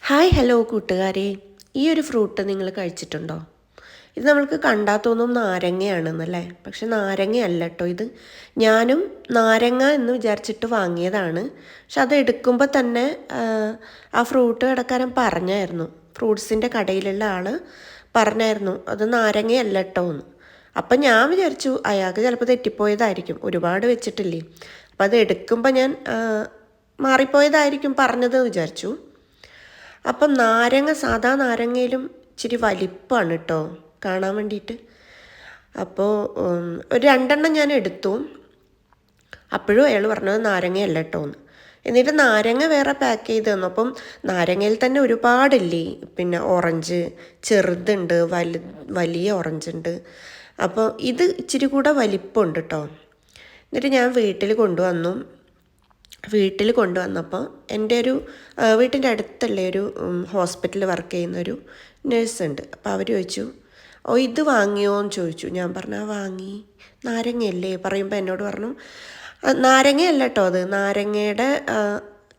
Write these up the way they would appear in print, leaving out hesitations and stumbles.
Hi hello കൂട്ടുകാരെ, ഈ ഒരു ഫ്രൂട്ട് നിങ്ങൾ കഴിച്ചിട്ടുണ്ടോ? ഇത് നമ്മൾക്ക് കണ്ടാൽ തോന്നും നാരങ്ങയാണെന്നല്ലേ, പക്ഷെ നാരങ്ങയല്ല കേട്ടോ. ഇത് ഞാനും നാരങ്ങ എന്ന് വിചാരിച്ചിട്ട് വാങ്ങിയതാണ്. പക്ഷെ അത് എടുക്കുമ്പോൾ തന്നെ ആ ഫ്രൂട്ട് കടക്കാരൻ പറഞ്ഞായിരുന്നു, ഫ്രൂട്ട്സിൻ്റെ കടയിലുള്ള ആൾ പറഞ്ഞായിരുന്നു അത് നാരങ്ങയല്ല കേട്ടോ എന്ന്. അപ്പം ഞാൻ വിചാരിച്ചു അയാൾക്ക് ചിലപ്പോൾ തെറ്റിപ്പോയതായിരിക്കും, ഒരുപാട് വെച്ചിട്ടില്ലേ. അപ്പം അത് എടുക്കുമ്പോൾ ഞാൻ മാറിപ്പോയതായിരിക്കും പറഞ്ഞതെന്ന് വിചാരിച്ചു. അപ്പം നാരങ്ങ സാധാ നാരങ്ങയിലും ഇച്ചിരി വലിപ്പമാണ് കേട്ടോ കാണാൻ വേണ്ടിയിട്ട്. അപ്പോൾ ഒരു 2 ഞാൻ എടുത്തു. അപ്പോഴും അയാൾ പറഞ്ഞത് നാരങ്ങയല്ല കേട്ടോ എന്ന്. എന്നിട്ട് നാരങ്ങ വേറെ പാക്ക് ചെയ്ത് തന്നു. അപ്പം നാരങ്ങയിൽ തന്നെ ഒരുപാടില്ലേ, പിന്നെ ഓറഞ്ച് ചെറുതുണ്ട്, വലിയ ഓറഞ്ച് ഉണ്ട്. അപ്പോൾ ഇത് ഇച്ചിരി കൂടെ വലിപ്പമുണ്ട് കേട്ടോ. എന്നിട്ട് ഞാൻ വീട്ടിൽ കൊണ്ടുവന്നപ്പോൾ എൻ്റെ ഒരു വീട്ടിൻ്റെ അടുത്തുള്ള ഒരു ഹോസ്പിറ്റലിൽ വർക്ക് ചെയ്യുന്നൊരു നേഴ്സുണ്ട്. അപ്പോൾ അവർ ചോദിച്ചു, ഓ ഇത് വാങ്ങിയോ എന്ന് ചോദിച്ചു. ഞാൻ പറഞ്ഞു വാങ്ങി, നാരങ്ങയല്ലേ പറയുമ്പോൾ എന്നോട് പറഞ്ഞു നാരങ്ങയല്ല കേട്ടോ, അത് നാരങ്ങയുടെ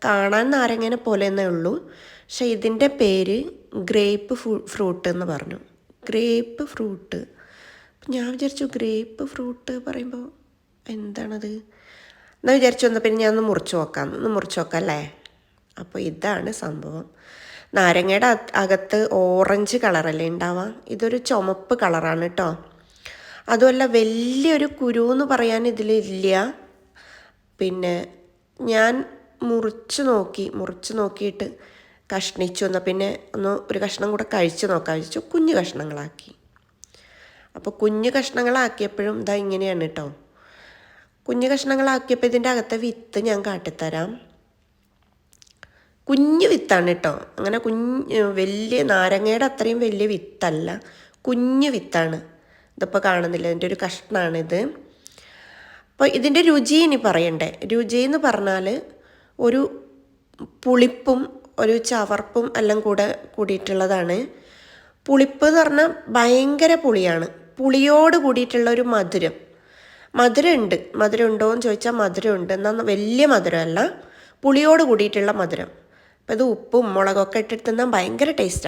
കാണാൻ നാരങ്ങേനെ പോലെ എന്നേ ഉള്ളൂ, പക്ഷെ ഇതിൻ്റെ പേര് ഗ്രേപ്പ് ഫ്രൂട്ട് എന്ന് പറഞ്ഞു. Grape fruit. ഞാൻ വിചാരിച്ചു ഗ്രേപ്പ് ഫ്രൂട്ട് പറയുമ്പോൾ എന്താണത് എന്ന് വിചാരിച്ചു വന്നപ്പോൾ പിന്നെ ഞാൻ ഒന്ന് മുറിച്ച് നോക്കാം അല്ലേ. അപ്പോൾ ഇതാണ് സംഭവം. നാരങ്ങയുടെ അകത്ത് ഓറഞ്ച് കളറല്ലേ ഉണ്ടാവാം, ഇതൊരു ചുമപ്പ് കളറാണ് കേട്ടോ. അതുമല്ല വലിയൊരു കുരു എന്ന് പറയാൻ ഇതിലില്ല. പിന്നെ ഞാൻ മുറിച്ച് നോക്കിയിട്ട് കഷ്ണിച്ചു വന്നാൽ പിന്നെ ഒരു കഷ്ണം കൂടെ കഴിച്ച് നോക്കാൻ വെച്ചു. കുഞ്ഞു കഷ്ണങ്ങളാക്കി. അപ്പോൾ കുഞ്ഞു കഷ്ണങ്ങളാക്കിയപ്പോഴും ഇതാ ഇങ്ങനെയാണ് കേട്ടോ. കുഞ്ഞു കഷ്ണങ്ങളാക്കിയപ്പോൾ ഇതിൻ്റെ അകത്തെ വിത്ത് ഞാൻ കാട്ടിത്തരാം. കുഞ്ഞു വിത്താണ് കേട്ടോ, അങ്ങനെ വലിയ നാരങ്ങയുടെ അത്രയും വലിയ വിത്തല്ല, കുഞ്ഞു വിത്താണ്. ഇതിപ്പോൾ കാണുന്നില്ല, ഇതിൻ്റെ ഒരു കഷ്ണമാണിത്. അപ്പോൾ ഇതിൻ്റെ രുചി ഇനി പറയണ്ടേ. രുചി എന്ന് പറഞ്ഞാൽ ഒരു പുളിപ്പും ഒരു ചവർപ്പും എല്ലാം കൂടിയിട്ടുള്ളതാണ്. പുളിപ്പ് എന്ന് പറഞ്ഞാൽ ഭയങ്കര പുളിയാണ്, പുളിയോട് കൂടിയിട്ടുള്ള ഒരു മധുരം ഉണ്ടോ എന്ന് ചോദിച്ചാൽ മധുരമുണ്ട്, എന്നാൽ വലിയ മധുരമല്ല, പുളിയോട് കൂടിയിട്ടുള്ള മധുരം. അപ്പോൾ ഇത് ഉപ്പും മുളകൊക്കെ ഇട്ടിട്ട് തിന്നാൻ ഭയങ്കര ടേസ്റ്റാണ്.